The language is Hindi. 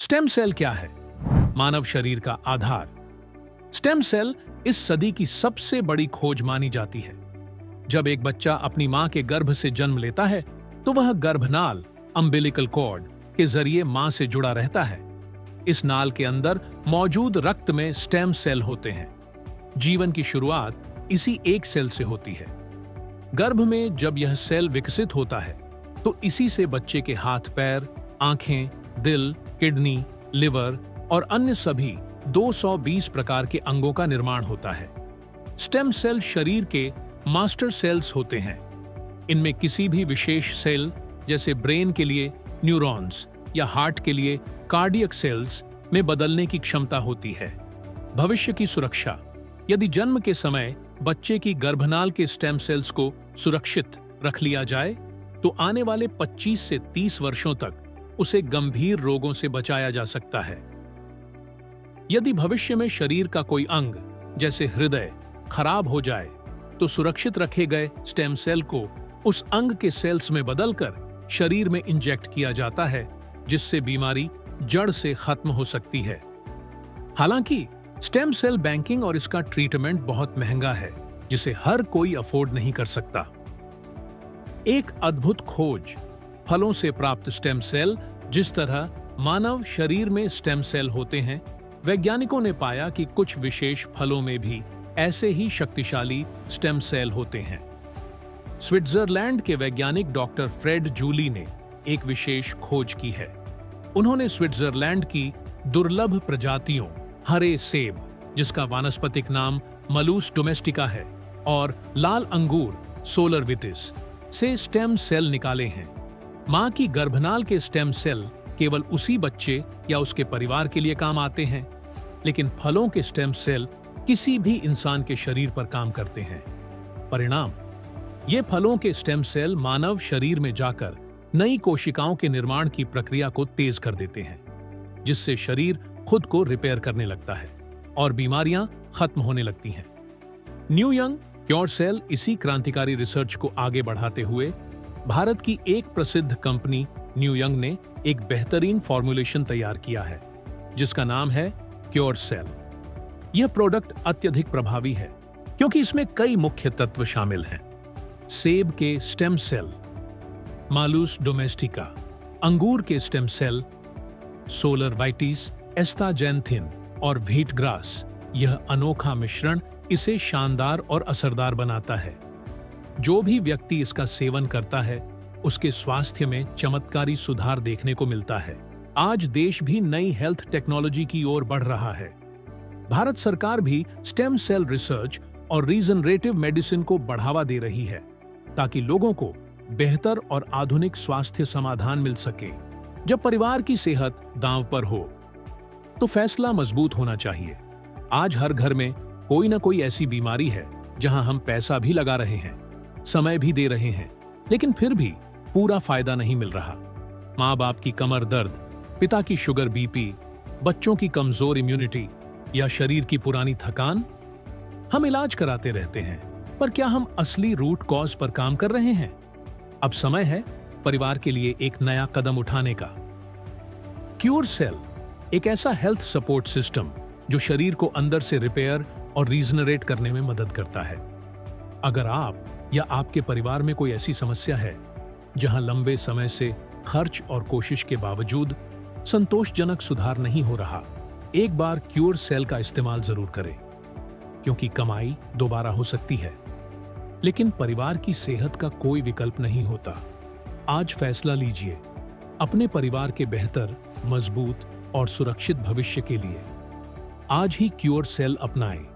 स्टेम सेल क्या है? मानव शरीर का आधार। स्टेम सेल इस सदी की सबसे बड़ी खोज मानी जाती है। जब एक बच्चा अपनी मां के गर्भ से जन्म लेता है तो वह गर्भनाल अम्बिलिकल कॉर्ड के जरिए मां से जुड़ा रहता है। इस नाल के अंदर मौजूद रक्त में स्टेम सेल होते हैं। जीवन की शुरुआत इसी एक सेल से होती है। गर्भ में जब यह सेल विकसित होता है तो इसी से बच्चे के हाथ पैर, आंखें, दिल, किडनी, लिवर और अन्य सभी 220 प्रकार के अंगों का निर्माण होता है। स्टेम सेल शरीर के मास्टर सेल्स होते हैं। इनमें किसी भी विशेष सेल जैसे ब्रेन के लिए न्यूरॉन्स या हार्ट के लिए कार्डियक सेल्स में बदलने की क्षमता होती है। भविष्य की सुरक्षा। यदि जन्म के समय बच्चे की गर्भनाल के स्टेम सेल्स को सुरक्षित रख लिया जाए तो आने वाले 25 से 30 वर्षों तक उसे गंभीर रोगों से बचाया जा सकता है। यदि भविष्य में शरीर का कोई अंग जैसे हृदय खराब हो जाए तो सुरक्षित रखे गए स्टेम सेल को उस अंग के सेल्स में बदलकर शरीर में इंजेक्ट किया जाता है, जिससे बीमारी जड़ से खत्म हो सकती है। हालांकि स्टेम सेल बैंकिंग और इसका ट्रीटमेंट बहुत महंगा है, जिसे हर कोई अफोर्ड नहीं कर सकता। एक अद्भुत खोज, फलों से प्राप्त स्टेम सेल। जिस तरह मानव शरीर में स्टेम सेल होते हैं, वैज्ञानिकों ने पाया कि कुछ विशेष फलों में भी ऐसे ही शक्तिशाली स्टेम सेल होते हैं। स्विट्जरलैंड के वैज्ञानिक डॉक्टर फ्रेड जूली ने एक विशेष खोज की है। उन्होंने स्विट्जरलैंड की दुर्लभ प्रजातियों हरे सेब, जिसका वानस्पतिक नाम मलूस डोमेस्टिका है, और लाल अंगूर सोलर विटिस से स्टेम सेल निकाले हैं। मां की गर्भनाल के स्टेम सेल केवल उसी बच्चे या उसके परिवार के लिए काम आते हैं, लेकिन फलों के स्टेम सेल किसी भी इंसान के शरीर पर काम करते हैं। परिणाम, ये फलों के स्टेम सेल मानव शरीर में जाकर नई कोशिकाओं के निर्माण की प्रक्रिया को तेज कर देते हैं, जिससे शरीर खुद को रिपेयर करने लगता है और बीमारियां खत्म होने लगती हैं। न्यू यंग क्योर सेल इसी क्रांतिकारी रिसर्च को आगे बढ़ाते हुए भारत की एक प्रसिद्ध कंपनी न्यू यंग ने एक बेहतरीन फॉर्मुलेशन तैयार किया है, जिसका नाम है क्योर सेल। यह प्रोडक्ट अत्यधिक प्रभावी है क्योंकि इसमें कई मुख्य तत्व शामिल हैं। सेब के स्टेम सेल, मालूस डोमेस्टिका, अंगूर के स्टेम सेल, सोलर वाइटिस, एस्टाजेंथिन और व्हीट ग्रास। यह अनोखा मिश्रण इसे शानदार और असरदार बनाता है। जो भी व्यक्ति इसका सेवन करता है उसके स्वास्थ्य में चमत्कारी सुधार देखने को मिलता है। आज देश भी नई हेल्थ टेक्नोलॉजी की ओर बढ़ रहा है। भारत सरकार भी स्टेम सेल रिसर्च और रीजनरेटिव मेडिसिन को बढ़ावा दे रही है, ताकि लोगों को बेहतर और आधुनिक स्वास्थ्य समाधान मिल सके। जब परिवार की सेहत दांव पर हो तो फैसला मजबूत होना चाहिए। आज हर घर में कोई ना कोई ऐसी बीमारी है जहां हम पैसा भी लगा रहे हैं, समय भी दे रहे हैं, लेकिन फिर भी पूरा फायदा नहीं मिल रहा। माँ बाप की कमर दर्द, पिता की शुगर बीपी, बच्चों की कमजोर इम्यूनिटी या शरीर की पुरानी थकान। हम इलाज कराते रहते हैं, पर क्या हम असली रूट कॉज पर काम कर रहे हैं? अब समय है परिवार के लिए एक नया कदम उठाने का। क्योर सेल एक ऐसा हेल्थ सपोर्ट सिस्टम जो शरीर को अंदर से रिपेयर और रीजनरेट करने में मदद करता है। अगर आप या आपके परिवार में कोई ऐसी समस्या है जहां लंबे समय से खर्च और कोशिश के बावजूद संतोषजनक सुधार नहीं हो रहा, एक बार क्योर सेल का इस्तेमाल जरूर करें, क्योंकि कमाई दोबारा हो सकती है, लेकिन परिवार की सेहत का कोई विकल्प नहीं होता। आज फैसला लीजिए अपने परिवार के बेहतर, मजबूत और सुरक्षित भविष्य के लिए। आज ही क्योर सेल अपनाएं।